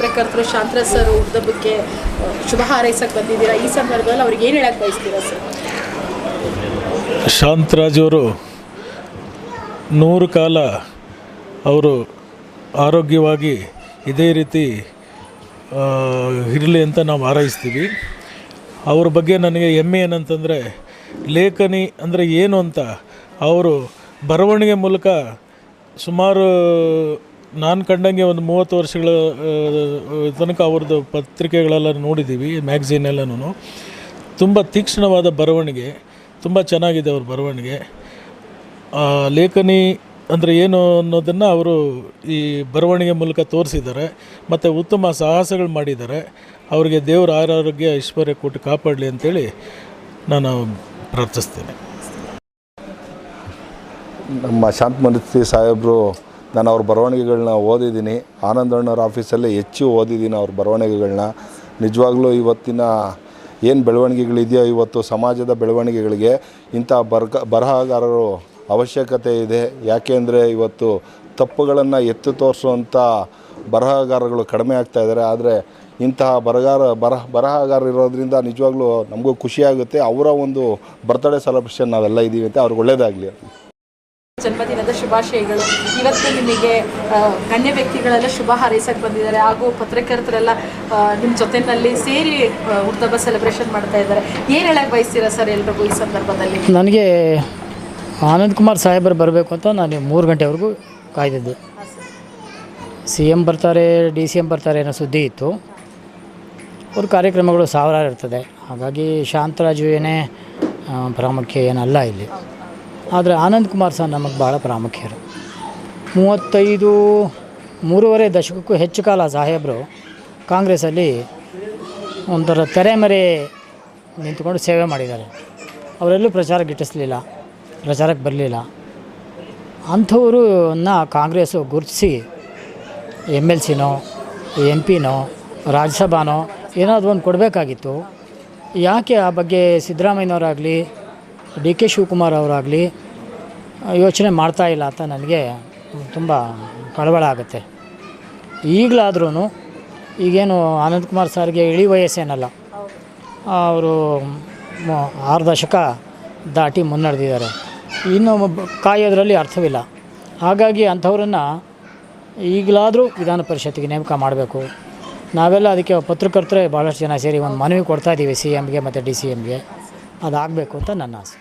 ಪತ್ರಕರ್ತರು ಶಾಂತರಾಜ್ ಸರ್ ಹುಟ್ಟುಹಬ್ಬಕ್ಕೆ ಶುಭ ಹಾರೈಸಕ್ಕೆ ಬಂದಿದ್ದೀರಾ. ಈ ಸಂದರ್ಭದಲ್ಲಿ ಅವ್ರಿಗೆ ಏನು ಹೇಳಕ್ಕೆ ಬಯಸ್ತೀರಾ ಸರ್? ಶಾಂತರಾಜ್ ಅವರು 100 ಕಾಲ ಅವರು ಆರೋಗ್ಯವಾಗಿ ಇದೇ ರೀತಿ ಇರಲಿ ಅಂತ ನಾವು ಹಾರೈಸ್ತೀವಿ. ಅವ್ರ ಬಗ್ಗೆ ನನಗೆ ಹೆಮ್ಮೆ ಏನಂತಂದರೆ, ಲೇಖನಿ ಅಂದರೆ ಏನು ಅಂತ ಅವರು ಬರವಣಿಗೆ ಮೂಲಕ ಸುಮಾರು ನಾನು ಕಂಡಂಗೆ ಒಂದು 30 ವರ್ಷಗಳ ತನಕ ಅವ್ರದ್ದು ಪತ್ರಿಕೆಗಳೆಲ್ಲ ನೋಡಿದ್ದೀವಿ, ಮ್ಯಾಗ್ಝೀನೆಲ್ಲನೂ. ತುಂಬ ತೀಕ್ಷ್ಣವಾದ ಬರವಣಿಗೆ, ತುಂಬ ಚೆನ್ನಾಗಿದೆ ಅವ್ರ ಬರವಣಿಗೆ. ಲೇಖನಿ ಅಂದರೆ ಏನು ಅನ್ನೋದನ್ನು ಅವರು ಈ ಬರವಣಿಗೆ ಮೂಲಕ ತೋರಿಸಿದ್ದಾರೆ ಮತ್ತು ಉತ್ತಮ ಸಾಹಸಗಳು ಮಾಡಿದ್ದಾರೆ. ಅವರಿಗೆ ದೇವರ ಆರೋಗ್ಯ ಐಶ್ವರ್ಯ ಕೊಟ್ಟು ಕಾಪಾಡಲಿ ಅಂತೇಳಿ ನಾನು ಪ್ರಾರ್ಥಿಸ್ತೇನೆ. ನಮ್ಮ ಶಾಂತಮೂರ್ತಿ ಸಾಹೇಬರು, ನಾನು ಅವ್ರ ಬರವಣಿಗೆಗಳನ್ನ ಓದಿದ್ದೀನಿ. ಆನಂದಣ್ಣವ್ರ ಆಫೀಸಲ್ಲೇ ಹೆಚ್ಚು ಓದಿದ್ದೀನಿ ಅವ್ರ ಬರವಣಿಗೆಗಳನ್ನ. ನಿಜವಾಗ್ಲೂ ಇವತ್ತಿನ ಏನು ಬೆಳವಣಿಗೆಗಳಿದೆಯೋ, ಇವತ್ತು ಸಮಾಜದ ಬೆಳವಣಿಗೆಗಳಿಗೆ ಇಂಥ ಬರಹಗಾರರು ಅವಶ್ಯಕತೆ ಇದೆ. ಯಾಕೆ ಅಂದರೆ ಇವತ್ತು ತಪ್ಪುಗಳನ್ನು ಎತ್ತು ತೋರಿಸುವಂಥ ಬರಹಗಾರಗಳು ಕಡಿಮೆ ಆಗ್ತಾಯಿದ್ದಾರೆ. ಆದರೆ ಇಂತಹ ಬರಹಗಾರರು ಇರೋದ್ರಿಂದ ನಿಜವಾಗ್ಲೂ ನಮಗೂ ಖುಷಿಯಾಗುತ್ತೆ. ಅವರ ಒಂದು ಬರ್ತ್ಡೇ ಸೆಲೆಬ್ರೇಷನ್ ನಾವೆಲ್ಲ ಇದ್ದೀವಿ ಅಂತ ಅವ್ರಿಗೆ ಒಳ್ಳೆಯದಾಗಲಿ. ಜನ್ಮದಿನದ ಶುಭಾಶಯಗಳು. ಇವತ್ತು ನಿಮಗೆ ಗಣ್ಯ ವ್ಯಕ್ತಿಗಳೆಲ್ಲ ಶುಭ ಹಾರೈಸಕ್ಕೆ ಬಂದಿದ್ದಾರೆ, ಹಾಗೂ ಪತ್ರಕರ್ತರೆಲ್ಲ ನಿಮ್ಮ ಜೊತೆಯಲ್ಲಿ ಸೇರಿ ಹುಟ್ಟುಹಬ್ಬ ಸೆಲೆಬ್ರೇಷನ್ ಮಾಡ್ತಾ ಇದ್ದಾರೆ. ಏನು ಹೇಳಕ್ಕೆ ಬಯಸ್ತೀರಾ ಸರ್ ಎಲ್ರಿಗೂ ಈ ಸಂದರ್ಭದಲ್ಲಿ? ನನಗೆ ಆನಂದ್ ಕುಮಾರ್ ಸಾಹೇಬರು ಬರಬೇಕು ಅಂತ ನಾನು 3 ಗಂಟೆವರೆಗೂ ಕಾಯ್ದಿದ್ದು. CM ಬರ್ತಾರೆ, DCM ಬರ್ತಾರೆ ಅನ್ನೋ ಸುದ್ದಿ ಇತ್ತು. ಅವ್ರ ಕಾರ್ಯಕ್ರಮಗಳು ಸಾವಿರಾರು ಇರ್ತದೆ. ಹಾಗಾಗಿ ಶಾಂತರಾಜು ಏನೇ ಪ್ರಾಮುಖ್ಯ ಏನಲ್ಲ ಇಲ್ಲಿ. ಆದರೆ ಆನಂದ್ ಕುಮಾರ್ ಸಹ ನಮಗೆ ಭಾಳ ಪ್ರಾಮುಖ್ಯರು. 3.5 ದಶಕಕ್ಕೂ ಹೆಚ್ಚು ಕಾಲ ಸಾಹೇಬರು ಕಾಂಗ್ರೆಸ್ಸಲ್ಲಿ ಒಂಥರ ತೆರೆಮರೆ ನಿಂತ್ಕೊಂಡು ಸೇವೆ ಮಾಡಿದ್ದಾರೆ. ಅವರೆಲ್ಲೂ ಪ್ರಚಾರಕ್ಕೆ ಗಿಟ್ಟಿಸಲಿಲ್ಲ, ಪ್ರಚಾರಕ್ಕೆ ಬರಲಿಲ್ಲ. ಅಂಥವ್ರನ್ನ ಕಾಂಗ್ರೆಸ್ಸು ಗುರುತಿಸಿ MLCನೋ MP ನೋ ರಾಜ್ಯಸಭಾನೋ ಏನಾದರೂ ಒಂದು ಕೊಡಬೇಕಾಗಿತ್ತು. ಯಾಕೆ ಆ ಬಗ್ಗೆ ಸಿದ್ದರಾಮಯ್ಯನವರಾಗಲಿ DK ಶಿವಕುಮಾರ್ ಅವರಾಗಲಿ ಯೋಚನೆ ಮಾಡ್ತಾಯಿಲ್ಲ ಅಂತ ನನಗೆ ತುಂಬ ಕಳವಳ ಆಗುತ್ತೆ. ಈಗಲಾದ್ರೂ ಈಗೇನು ಆನಂದ್ ಕುಮಾರ್ ಸರ್ಗೆ ಇಳಿ ವಯಸ್ಸೇನಲ್ಲ, ಅವರು 6 ದಶಕ ದಾಟಿ ಮುನ್ನಡೆದಿದ್ದಾರೆ. ಇನ್ನು ಕಾಯೋದ್ರಲ್ಲಿ ಅರ್ಥವಿಲ್ಲ. ಹಾಗಾಗಿ ಅಂಥವ್ರನ್ನು ಈಗಲಾದರೂ ವಿಧಾನ ಪರಿಷತ್ತಿಗೆ ನೇಮಕ ಮಾಡಬೇಕು. ನಾವೆಲ್ಲ ಅದಕ್ಕೆ ಪತ್ರಕರ್ತರೇ ಭಾಳಷ್ಟು ಜನ ಸೇರಿ ಒಂದು ಮನವಿ ಕೊಡ್ತಾಯಿದ್ದೀವಿ CMಗೆ ಮತ್ತು DCMಗೆ. ಅದಾಗಬೇಕು ಅಂತ ನನ್ನ ಆಸೆ.